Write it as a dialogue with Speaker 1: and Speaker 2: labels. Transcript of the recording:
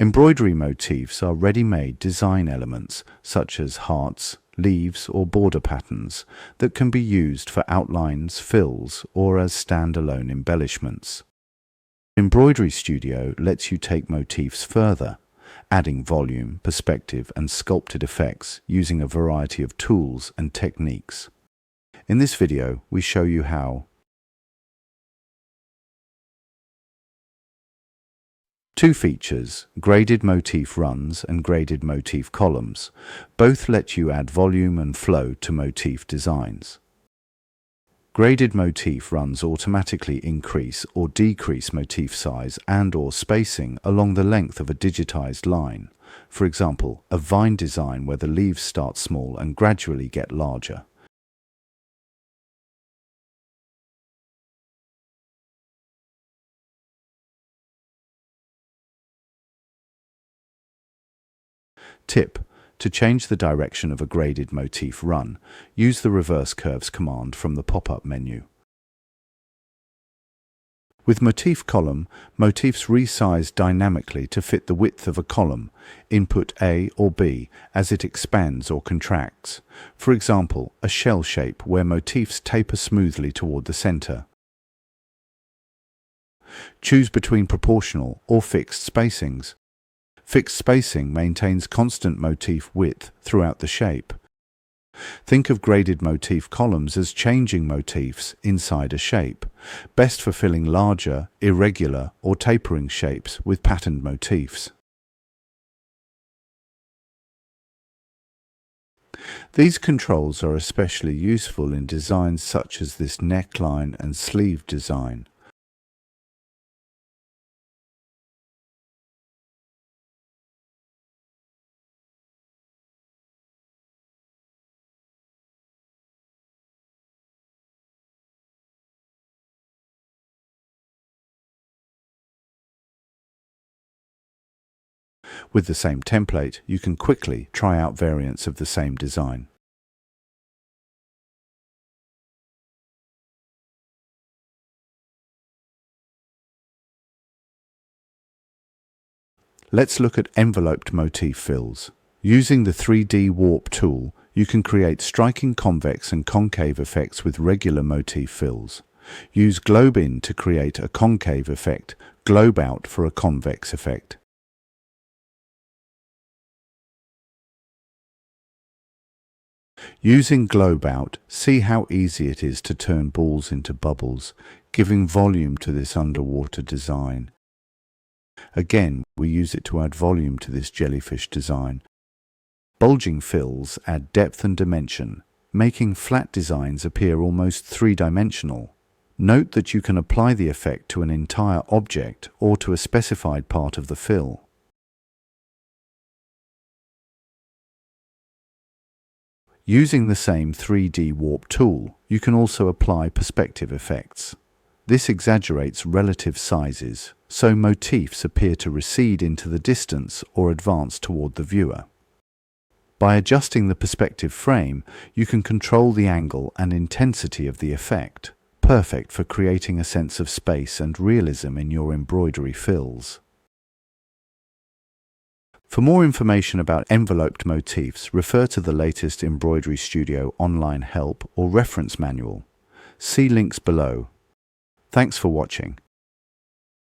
Speaker 1: Embroidery motifs are ready-made design elements such as hearts, leaves or border patterns that can be used for outlines, fills or as standalone embellishments. Embroidery Studio lets you take motifs further, adding volume, perspective and sculpted effects using a variety of tools and techniques. In this video, we show you how two features, graded motif runs and graded motif columns, both let you add volume and flow to motif designs. Graded motif runs automatically increase or decrease motif size and/or spacing along the length of a digitized line. For example, a vine design where the leaves start small and gradually get larger. Tip: to change the direction of a graded motif run, use the reverse curves command from the pop-up menu. With motif column, motifs resize dynamically to fit the width of a column, input A or B, as it expands or contracts. For example, a shell shape where motifs taper smoothly toward the center. Choose between proportional or fixed spacings. Fixed spacing maintains constant motif width throughout the shape. Think of graded motif columns as changing motifs inside a shape, best for filling larger, irregular or tapering shapes with patterned motifs. These controls are especially useful in designs such as this neckline and sleeve design. With the same template, you can quickly try out variants of the same design. Let's look at enveloped motif fills. Using the 3D Warp tool, you can create striking convex and concave effects with regular motif fills. Use Globe In to create a concave effect, Globe Out for a convex effect. Using Globe Out, see how easy it is to turn balls into bubbles, giving volume to this underwater design. Again, we use it to add volume to this jellyfish design. Bulging fills add depth and dimension, making flat designs appear almost three-dimensional. Note that you can apply the effect to an entire object or to a specified part of the fill. Using the same 3D Warp tool, you can also apply perspective effects. This exaggerates relative sizes, so motifs appear to recede into the distance or advance toward the viewer. By adjusting the perspective frame, you can control the angle and intensity of the effect, perfect for creating a sense of space and realism in your embroidery fills. For more information about enveloped motifs, refer to the latest Embroidery Studio online help or reference manual. See links below. Thanks for watching.